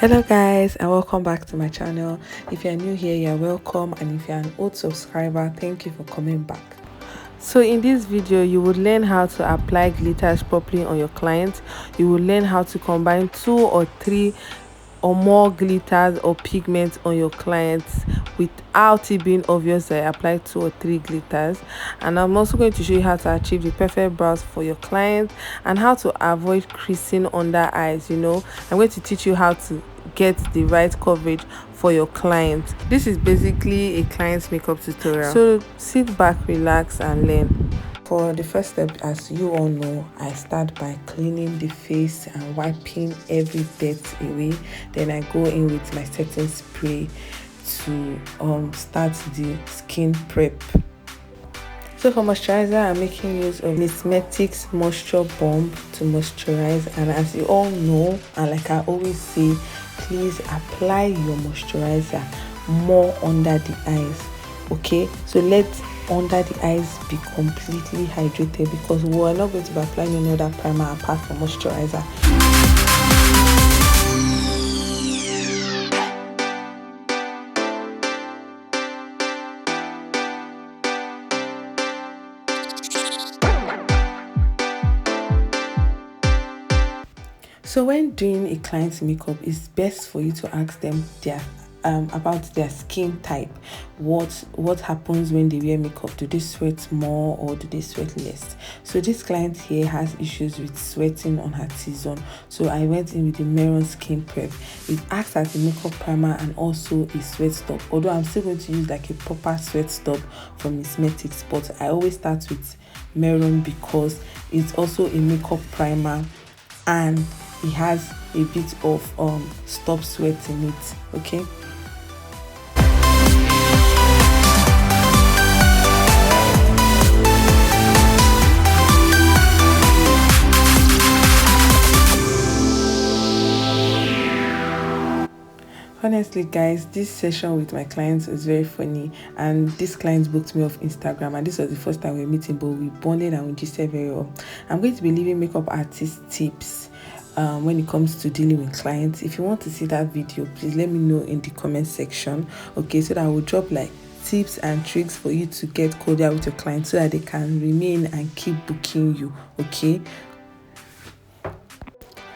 Hello guys, and welcome back to my channel. If you're new here, you're welcome, and if you're an old subscriber, thank you for coming back. So in this video, you would learn how to apply glitters properly on your clients. You will learn how to combine 2 or 3 or more glitters or pigments on your clients without it being obvious that I apply 2 or 3 glitters. And I'm also going to show you how to achieve the perfect brows for your clients and how to avoid creasing under eyes. I'm going to teach you how to get the right coverage for your client. This is basically a client's makeup tutorial, so sit back, relax, and learn. For the first step, as you all know, I start by cleaning the face and wiping every dirt away. Then I go in with my setting spray to start the skin prep. So for moisturizer, I'm making use of this Metics Moisture Bomb to moisturize. And as you all know, and like I always say, please apply your moisturizer more under the eyes. Okay, so let under the eyes be completely hydrated, because we're not going to be applying any other primer apart from moisturizer. So when doing a client's makeup, it's best for you to ask them about their skin type. What happens when they wear makeup? Do they sweat more or do they sweat less? So this client here has issues with sweating on her T-zone, so I went in with the Mehron skin prep. It acts as a makeup primer and also a sweat stop, although I'm still going to use like a proper sweat stop from Metics, but I always start with Mehron because it's also a makeup primer and it has a bit of stop sweat in it. Okay, honestly guys, this session with my clients was very funny, and this client booked me off Instagram, and this was the first time we were meeting, but we bonded and we gisted very well. I'm going to be leaving makeup artist tips when it comes to dealing with clients. If you want to see that video, please let me know in the comment section, okay, so that I will drop like tips and tricks for you to get cordial with your clients so that they can remain and keep booking you. Okay,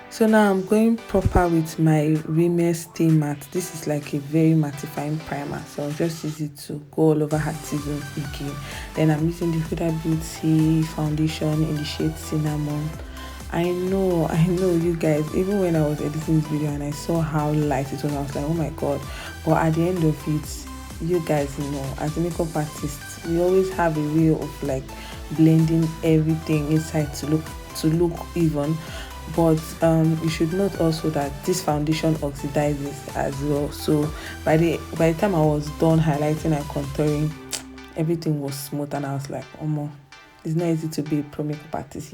so now I'm going proper with my Rimmel Stay Matte. This is like a very mattifying primer, so I'll just use it to go all over her T-zone again. Then I'm using the Huda Beauty foundation in the shade Cinnamon. I know you guys, even when I was editing this video and I saw how light it was, I was like, oh my god. But at the end of it, you guys know, as a makeup artist, we always have a way of like blending everything inside to look even. But you should note also that this foundation oxidizes as well, so by the time I was done highlighting and contouring, everything was smooth, and I was like, oh no, it's not easy to be a pro makeup artist,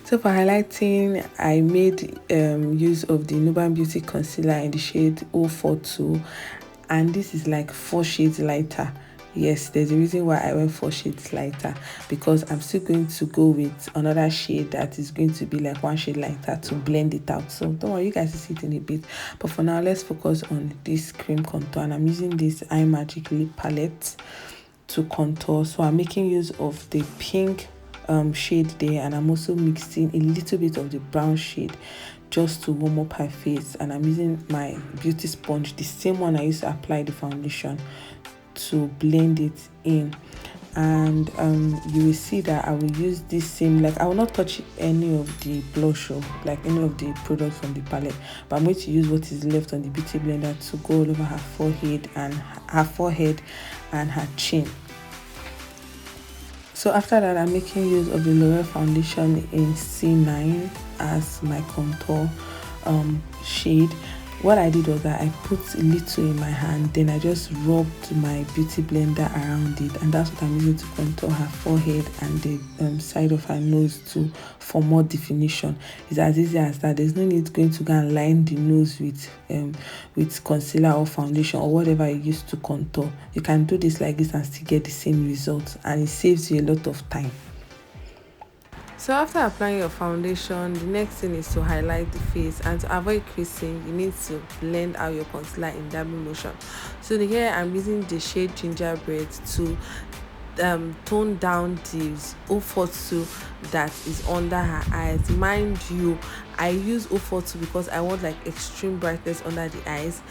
So for highlighting, I made use of the Nuban Beauty concealer in the shade 042, and this is like 4 shades lighter. Yes, there's a reason why I went 4 shades lighter, because I'm still going to go with another shade that is going to be like 1 shade lighter to blend it out. So don't worry, you guys will see it in a bit. But for now, let's focus on this cream contour, and I'm using this Imagic lip palette to contour. So I'm making use of the pink shade there, and I'm also mixing a little bit of the brown shade just to warm up her face. And I'm using my beauty sponge, the same one I used to apply the foundation, to blend it in. And you will see that I will use this same, like I will not touch any of the blush or like any of the products from the palette, but I'm going to use what is left on the beauty blender to go all over her forehead and her chin. So after that, I'm making use of the L'Oreal foundation in C9 as my contour shade. What I did was that I put a little in my hand, then I just rubbed my beauty blender around it, and that's what I'm using to contour her forehead and the side of her nose too, for more definition. It's as easy as that. There's no need going to go and line the nose with concealer or foundation or whatever you use to contour. You can do this like this and still get the same results, and it saves you a lot of time. So after applying your foundation, the next thing is to highlight the face, and to avoid creasing you need to blend out your concealer in dabbing motion. So here I'm using the shade Gingerbread to tone down the 042 that is under her eyes. Mind you, I use 042 because I want like extreme brightness under the eyes,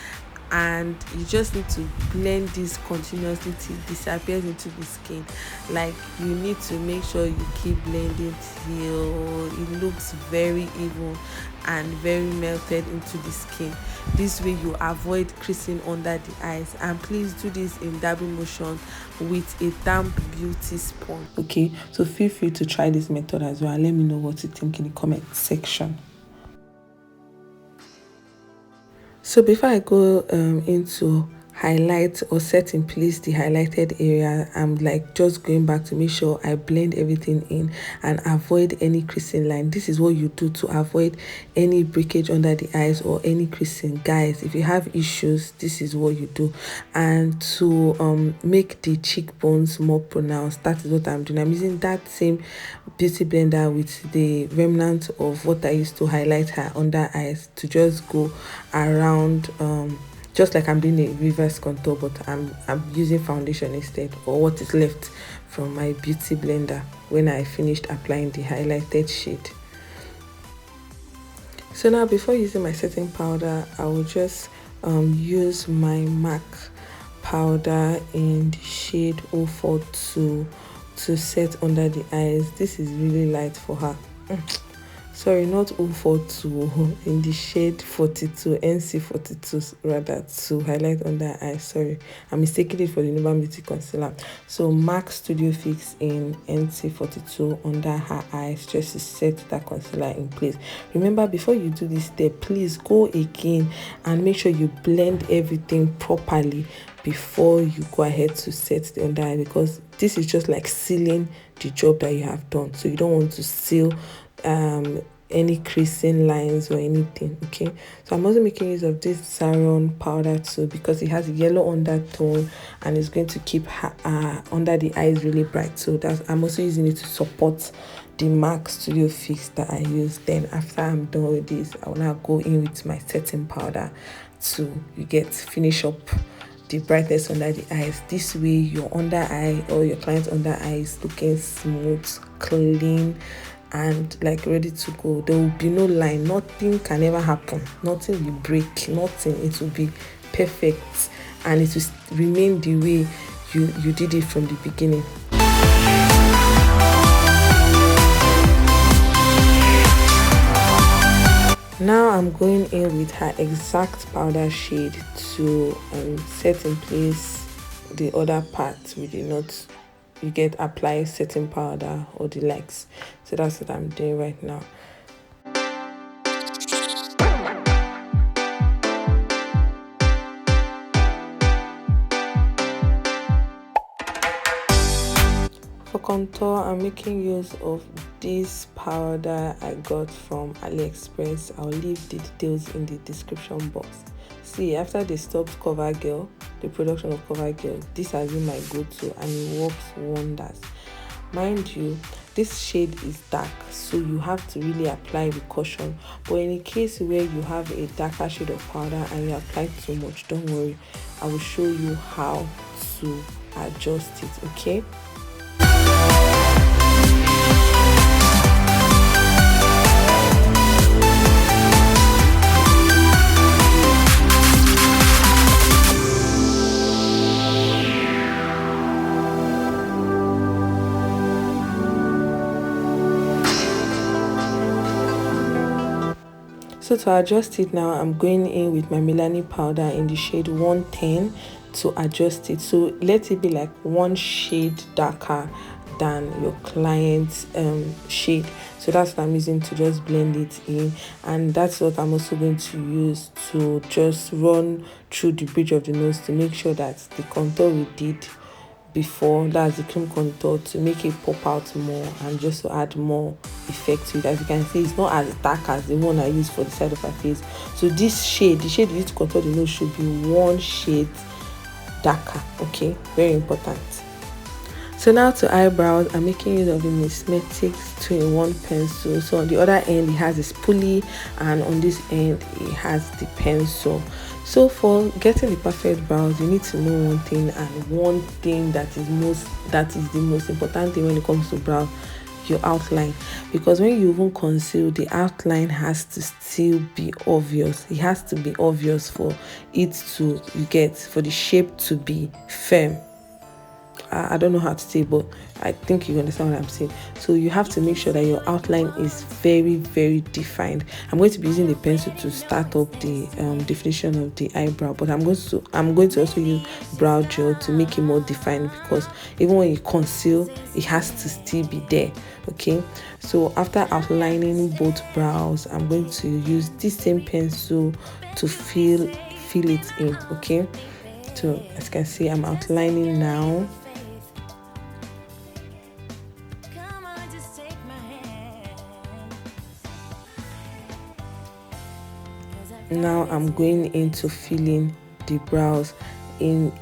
and you just need to blend this continuously till it disappears into the skin. Like, you need to make sure you keep blending till it looks very even and very melted into the skin. This way you avoid creasing under the eyes, and please do this in dabbing motion with a damp beauty sponge. Okay, so feel free to try this method as well. Let me know what you think in the comment section. So before I go into highlight or set in place the highlighted area, I'm like just going back to make sure I blend everything in and avoid any creasing line. This is what you do to avoid any breakage under the eyes or any creasing. Guys, if you have issues, this is what you do. And to make the cheekbones more pronounced, that is what I'm doing. I'm using that same beauty blender with the remnant of what I used to highlight her under eyes to just go around, just like I'm doing a reverse contour, but I'm using foundation instead, or what is left from my beauty blender when I finished applying the highlighted shade. So now, before using my setting powder, I will just use my MAC powder in the shade 042 to set under the eyes. This is really light for her. Sorry, not 042, in the shade 42, NC42 rather, to highlight under her eyes. Sorry, I mistaken it for the Nuban Beauty concealer. So MAC Studio Fix in NC42 under her eyes, just to set that concealer in place. Remember, before you do this step, please go again and make sure you blend everything properly before you go ahead to set the under eye, because this is just like sealing the job that you have done. So you don't want to seal any creasing lines or anything. Okay, so I'm also making use of this Zaron powder too, because it has a yellow undertone and it's going to keep under the eyes really bright. So I'm also using it to support the MAC Studio Fix that I use. Then after I'm done with this, I will now go in with my setting powder to finish up the brightness under the eyes. This way your under eye or your client's under eye is looking smooth, clean, and like ready to go. There will be no line, nothing can ever happen, nothing will break, nothing. It will be perfect and it will remain the way you did it from the beginning. Now I'm going in with her exact powder shade to set in place the other part with the not apply setting powder or the likes. So that's what I'm doing right now. For contour, I'm making use of this powder I got from AliExpress. I'll leave the details in the description box. See, after they stopped CoverGirl, the production of CoverGirl, this has been my go-to and it works wonders. Mind you, this shade is dark, so you have to really apply with caution. But in a case where you have a darker shade of powder and you apply too much, don't worry, I will show you how to adjust it. Okay, so to adjust it now, I'm going in with my Milani powder in the shade 110 to adjust it. So let it be like one shade darker than your client's shade. So that's what I'm using to just blend it in, and that's what I'm also going to use to just run through the bridge of the nose to make sure that the contour we did before, that's the cream contour, to make it pop out more and just to add more effect to it. As you can see, it's not as dark as the one I used for the side of her face. So this shade, the shade you used to contour the nose, should be one shade darker. Okay, very important. So now to eyebrows, I'm making use of the Metics 2-in-1 pencil. So on the other end it has a spoolie, and on this end it has the pencil. So for getting the perfect brows, you need to know one thing, and one thing that is the most important thing when it comes to brow: your outline. Because when you even conceal, the outline has to still be obvious. It has to be obvious for it to for the shape to be firm. I don't know how to say, but I think you understand what I'm saying. So you have to make sure that your outline is very, very defined. I'm going to be using the pencil to start up the definition of the eyebrow, but I'm going to also use brow gel to make it more defined, because even when you conceal, it has to still be there. Okay, so after outlining both brows, I'm going to use this same pencil to fill it in. Okay, so as you can see, I'm outlining now. Now I'm going into filling the brows in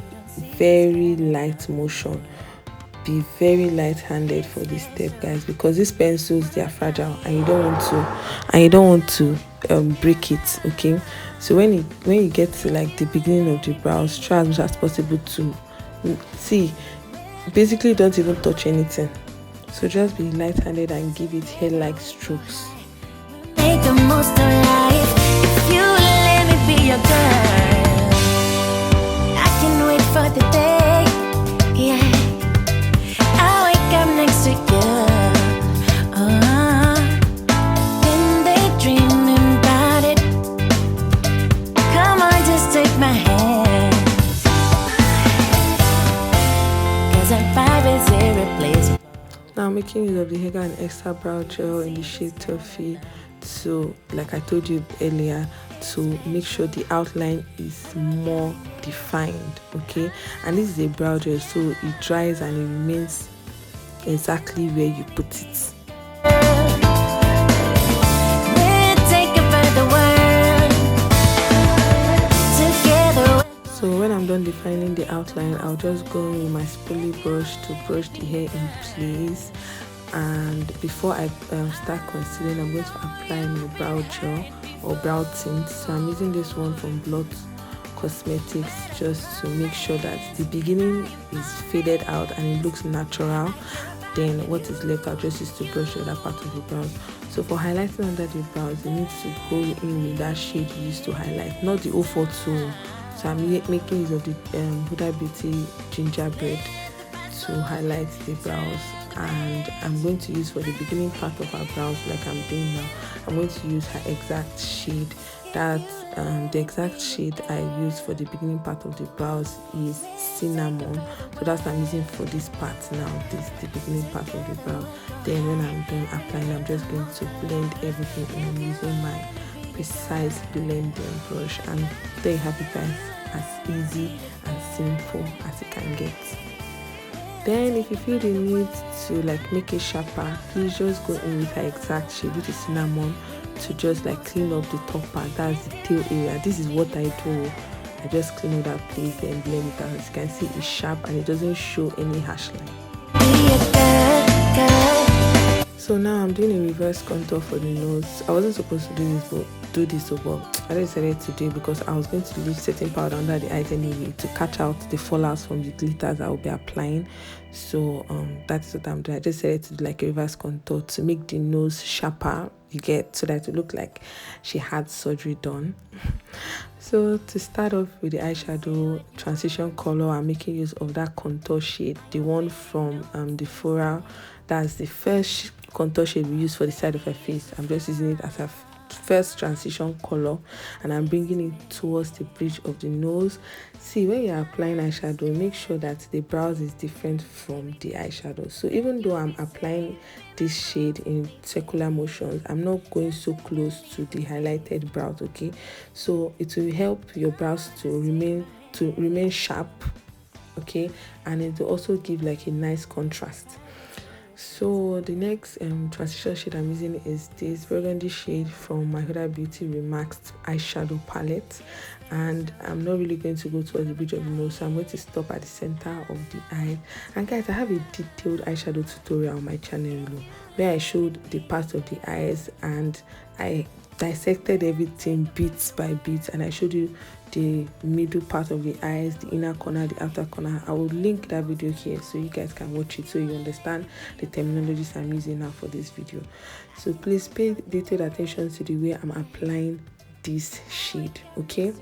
very light motion. Be very light-handed for this step, guys, because these pencils, they are fragile, and you don't want to break it. Okay, so when you get to like the beginning of the brows, try as much as possible to see. Basically, don't even touch anything. So just be light-handed and give it hair-like strokes. Make the most of life. If you let me be your girl, I can wait for the day. Yeah, I'll wake up next to you. Then they dreaming about it. Come on, just take my hand. 'Cause our vibe is irreplaceable. Now I'm making use of the Yglam Extra Brow Gel in the shade Toffee, so like I told you earlier, to make sure the outline is more defined. Okay, and this is a brow gel, so it dries and it remains exactly where you put it. So when I'm done defining the outline, I'll just go in with my spoolie brush to brush the hair in place. And before I start concealing, I'm going to apply my brow gel or brow tint. So I'm using this one from Juba Cosmestics, just to make sure that the beginning is faded out and it looks natural. Then what is left, I'll just use to brush the other part of the brows. So for highlighting under the brows, you need to go in with that shade you used to highlight, not the 042. So I'm making use of the Huda Beauty Gingerbread to highlight the brows, and I'm going to use for the beginning part of our brows, like I'm doing now, I'm going to use her exact shade. That the exact shade I use for the beginning part of the brows is cinnamon. So that's what I'm using for this part now. This is the beginning part of the brow. Then when I'm done applying, I'm just going to blend everything in using my precise blending brush, and there you have it, guys. As easy and simple as it can get. Then if you feel the need to like make it sharper, please just go in with her exact shade, which is cinnamon, to just like clean up the top part. That's the tail area. This is what I do. I just clean up that place, then blend it out. As you can see, it's sharp and it doesn't show any harsh line. So now I'm doing a reverse contour for the nose. I wasn't supposed to do this, but I decided to do it because I was going to leave setting powder under the eyes anyway to catch out the fallouts from the glitters I will be applying. So that's what I'm doing. I just decided to do like a reverse contour to make the nose sharper, you get, so that it look like she had surgery done. So to start off with the eyeshadow transition color, I'm making use of that contour shade, the one from the Phoera. That's the first contour shade we use for the side of her face. I'm just using it as a first transition color, and I'm bringing it towards the bridge of the nose. See, when you're applying eyeshadow, make sure that the brows is different from the eyeshadow. So even though I'm applying this shade in circular motions, I'm not going so close to the highlighted brows. Okay, so it will help your brows to remain sharp. Okay, and it will also give like a nice contrast. So the next transition shade I'm using is this burgundy shade from my Huda Beauty Remasked eyeshadow palette, and I'm not really going to go towards the bridge of the nose, so I'm going to stop at the center of the eye. And guys, I have a detailed eyeshadow tutorial on my channel where I showed the parts of the eyes and I dissected everything bit by bit, and I showed you the middle part of the eyes, the inner corner, the outer corner. I will link that video here so you guys can watch it so you understand the terminologies I'm using now for this video. So please pay detailed attention to the way I'm applying this shade, okay,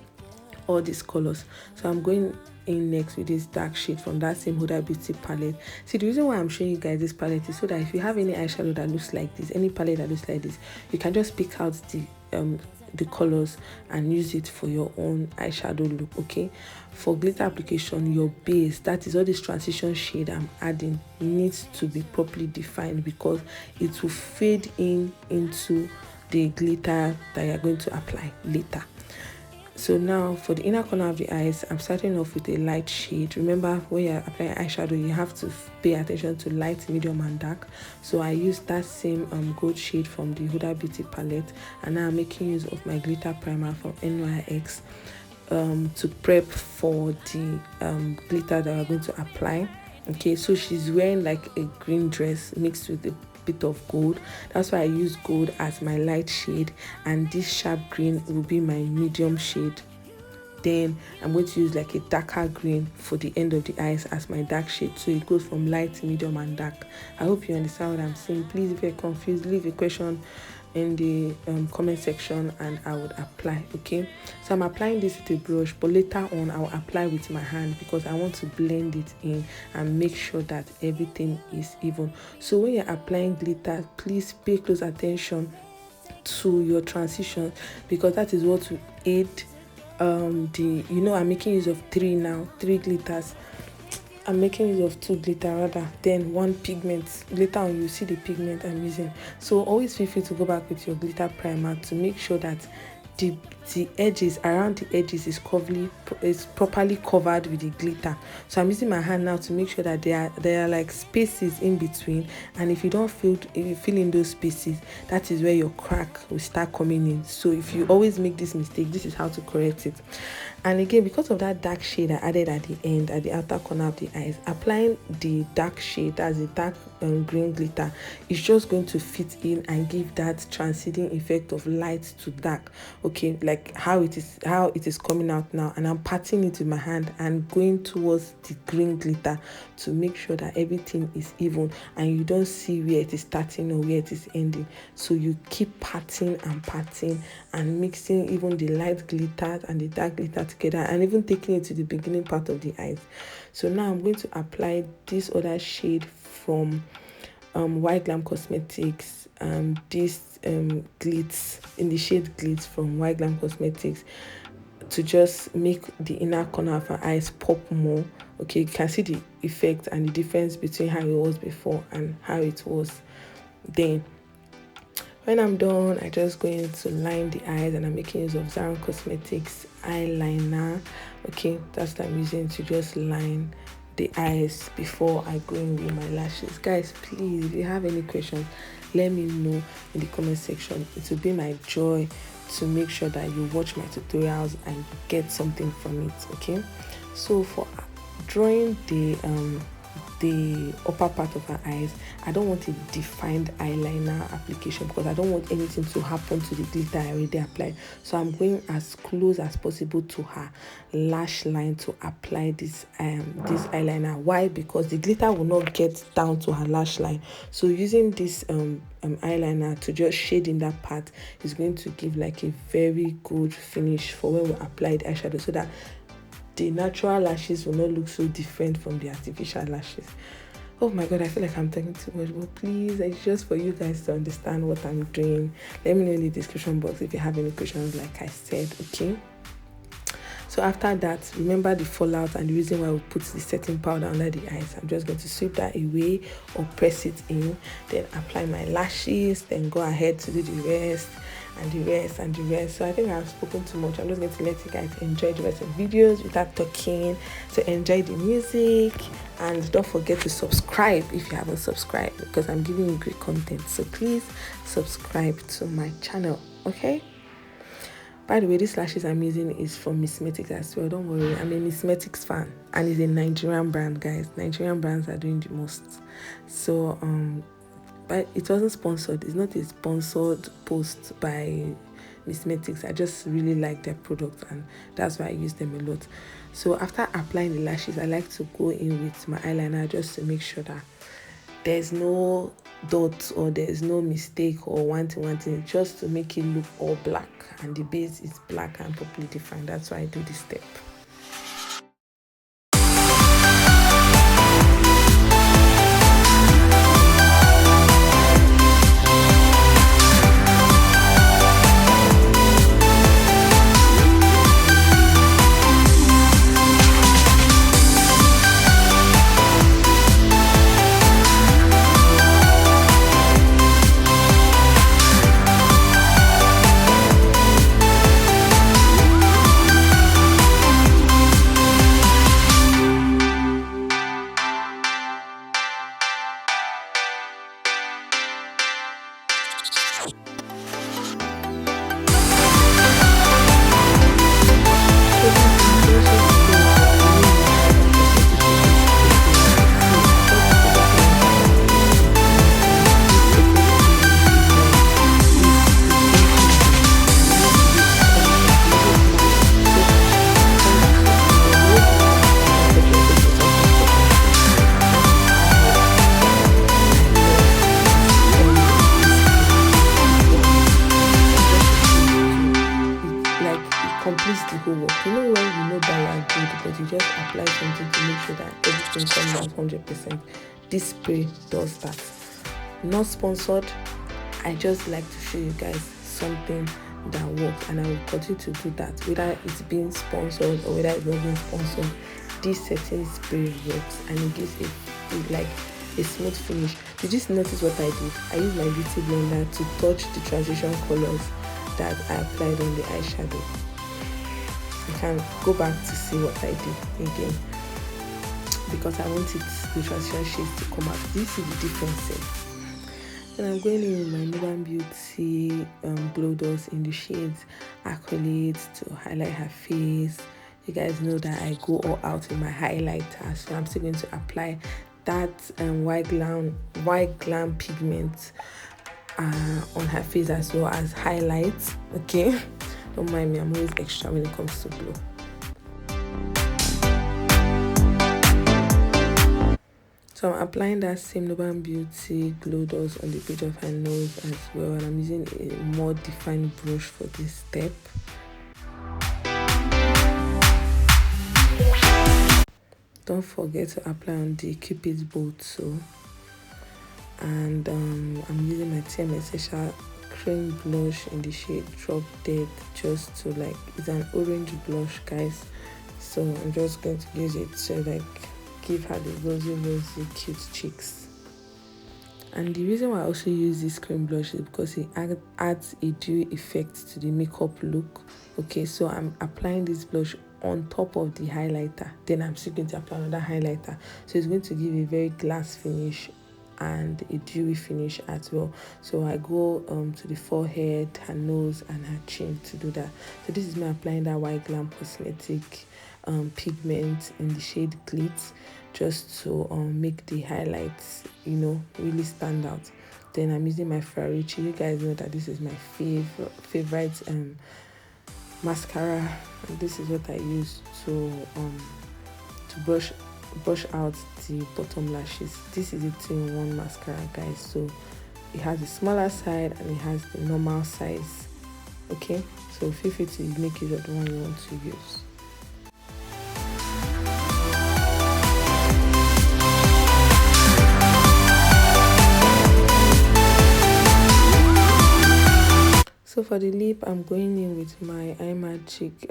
all these colors. So I'm going in next with this dark shade from that same Huda Beauty palette. See, the reason why I'm showing you guys this palette is so that if you have any eyeshadow that looks like this, any palette that looks like this, you can just pick out the colors and use it for your own eyeshadow look, okay? For glitter application, your base, that is all this transition shade I'm adding, needs to be properly defined because it will fade into the glitter that you're going to apply later. So now for the inner corner of the eyes, I'm starting off with a light shade. Remember, when you're applying eyeshadow, you have to pay attention to light, medium and dark. So I used that same gold shade from the Huda Beauty palette, and now I'm making use of my glitter primer from NYX to prep for the glitter that we're going to apply. Okay, so she's wearing like a green dress mixed with a bit of gold. That's why I use gold as my light shade, and this sharp green will be my medium shade. Then I'm going to use like a darker green for the end of the eyes as my dark shade, so it goes from light, medium and dark. I hope you understand what I'm saying. Please, if you're confused, leave a question in the comment section and I would apply, okay? So I'm applying this with a brush, but later on I'll apply with my hand because I want to blend it in and make sure that everything is even. So when you're applying glitter, please pay close attention to your transition because that is what will aid I'm making use of three glitters. I'm making use of 2 glitter rather than 1 pigment. Later on you see the pigment I'm using. So always feel free to go back with your glitter primer to make sure that the edges, around the edges, is properly covered with the glitter. So I'm using my hand now to make sure that there are like spaces in between, and if you fill in those spaces, that is where your crack will start coming in. So if you always make this mistake, this is how to correct it. And again, because of that dark shade I added at the end, at the outer corner of the eyes, applying the dark shade, as a dark green glitter, is just going to fit in and give that transcending effect of light to dark, okay, like how it is coming out now. And I'm patting it with my hand and going towards the green glitter to make sure that everything is even and you don't see where it is starting or where it is ending. So you keep patting and mixing even the light glitter and the dark glitter together, and even taking it to the beginning part of the eyes. So now I'm going to apply this other shade from Yglam Cosmetics, this Glitz, in the shade Glitz from Yglam Cosmetics, to just make the inner corner of her eyes pop more. Okay, you can see the effect and the difference between how it was before and how it was then. When I'm done, I just go in to line the eyes, and I'm making use of Zaron Cosmetics eyeliner. Okay, that's what I'm using to just line the eyes before I go in with my lashes. Guys, please, if you have any questions, let me know in the comment section. It will be my joy to make sure that you watch my tutorials and get something from it, okay? So for drawing the upper part of her eyes, I don't want a defined eyeliner application because I don't want anything to happen to the glitter I already applied. So I'm going as close as possible to her lash line to apply this eyeliner. Why? Because the glitter will not get down to her lash line. So using this eyeliner to just shade in that part is going to give like a very good finish for when we apply the eyeshadow, so that the natural lashes will not look so different from the artificial lashes. Oh my god, I feel like I'm talking too much, but please, it's just for you guys to understand what I'm doing. Let me know in the description box if you have any questions, like I said, okay? So after that, remember the fallout and the reason why we put the setting powder under the eyes. I'm just going to sweep that away or press it in, then apply my lashes, then go ahead to do the rest and the rest and the rest. So I think I've spoken too much. I'm just going to let you guys enjoy the rest of the videos without talking. So enjoy the music, and don't forget to subscribe if you haven't subscribed, because I'm giving you great content. So please subscribe to my channel, okay? By the way, these lashes I'm using is from Metics as well. Don't worry, I'm a Metics fan, and it's a Nigerian brand, guys. Nigerian brands are doing the most. So but it wasn't sponsored. It's not a sponsored post by Metics. I just really like their product, and that's why I use them a lot. So after applying the lashes, I like to go in with my eyeliner just to make sure that there's no dots or there's no mistake or one thing, just to make it look all black and the base is black and properly defined. That's why I do this step. You know when you know that you are good, but you just apply something to make sure that everything comes out 100%. This spray does that. Not sponsored. I just like to show you guys something that works, and I will continue to do that, whether it's being sponsored or whether it's not being sponsored. This setting spray works, and it gives like a smooth finish. Did you notice what I did? I used my beauty blender to touch the transition colors that I applied on the eyeshadow. You can go back to see what I did again, because I wanted the transition shades to come out. Do you see the differences? And I'm going in with my Nuban Beauty glow dots in the shades Acrylic to highlight her face. You guys know that I go all out with my highlighter, so I'm still going to apply that Yglam pigment on her face as well as highlights. Okay, don't mind me, I'm always extra when it comes to glow. So I'm applying that same Nuban Beauty glow dots on the bridge of her nose as well, and I'm using a more defined brush for this step. Don't forget to apply on the Cupid's bow too. And I'm using my Sacha cream blush in the shade Drop Dead, just to like, it's an orange blush, guys. So I'm just going to use it to like give her the rosy cute cheeks. And the reason why I also use this cream blush is because it adds a dewy effect to the makeup look. Okay, so I'm applying this blush on top of the highlighter, then I'm still going to apply another highlighter, so it's going to give a very glass finish and a dewy finish as well. So I go to the forehead, her nose and her chin to do that. So this is me applying that Yglam cosmetic pigment in the shade Glitz, just to make the highlights, you know, really stand out. Then I'm using my Ferraruci. You guys know that this is my favorite mascara, and this is what I use to brush out the bottom lashes. This is a 2-in-1 mascara, guys, so it has the smaller side and it has the normal size. Okay, so feel free to make use of the one you want to use. So for the lip, I'm going in with my Imagic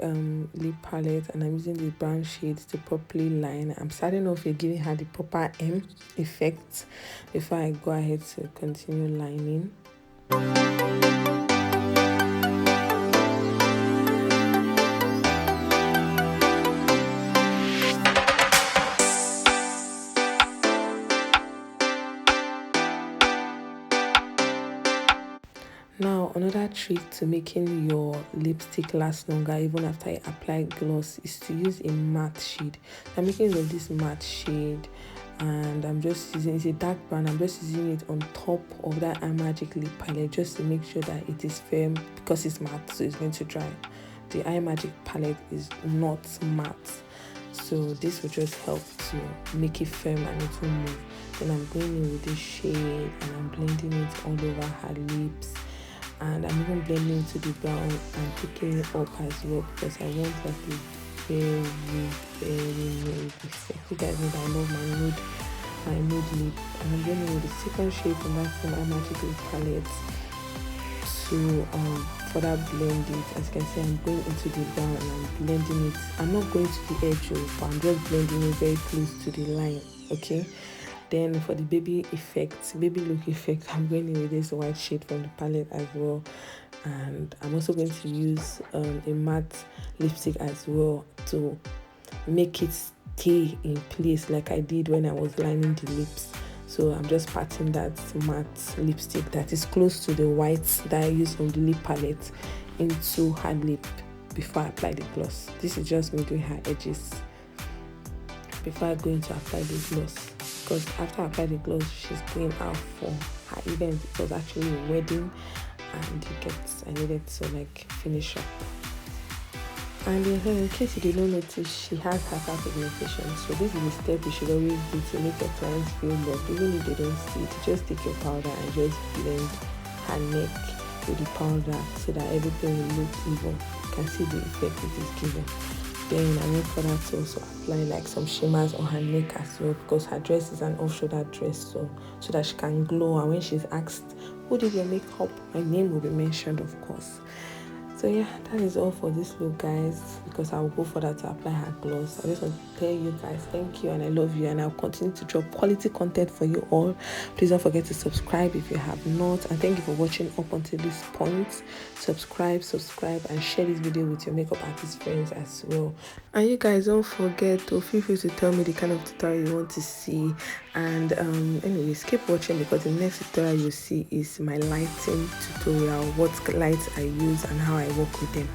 lip palette, and I'm using the brown shades to properly line. I'm starting off with giving her the proper M effect before I go ahead to continue lining. Now, another trick to making your lipstick last longer even after you apply gloss is to use a matte shade. I'm making use of this matte shade, and I'm just using, it's a dark brown, I'm just using it on top of that Imagic lip palette just to make sure that it is firm, because it's matte, so it's going to dry. The Imagic palette is not matte, so this will just help to make it firm and it will move. Then I'm going in with this shade and I'm blending it all over her lips. And I'm even blending into the brown and picking it up as well, because I want like a very nude effect. You guys know that I love my nude lip. And I'm blending with the second shade from that same Imagic lip palette to further blend it. As you can see, I'm going into the brown and I'm blending it. I'm not going to the edge, but I'm just blending it very close to the line. Okay. Then for the baby look effect, I'm going in with this white shade from the palette as well, and I'm also going to use a matte lipstick as well to make it stay in place like I did when I was lining the lips. So I'm just patting that matte lipstick that is close to the white that I used from the lip palette into her lip before I apply the gloss. This is just me doing her edges before I go into apply the gloss, because after I apply the gloss, she's going out for her event. It was actually a wedding, and I needed to like finish up. And in case you did not notice, she has hyperpigmentation. So this is the step you should always do to make your clients feel loved. Even if they don't see it, just take your powder and just blend her neck with the powder so that everything will look even. You can see the effect it is giving. Then I went for that to also apply like some shimmers on her neck as well, because her dress is an off-shoulder dress, so that she can glow. And when she's asked, who did your makeup, my name will be mentioned, of course. So yeah, that is all for this look, guys, because I will go further to apply her gloss. I just want to tell you guys thank you and I love you, and I'll continue to drop quality content for you all. Please don't forget to subscribe if you have not, and thank you for watching up until this point. Subscribe and share this video with your makeup artist friends as well. And you guys don't forget to feel free to tell me the kind of tutorial you want to see. And anyways, keep watching, because the next tutorial you see is my lighting tutorial, what lights I use and how I work with them.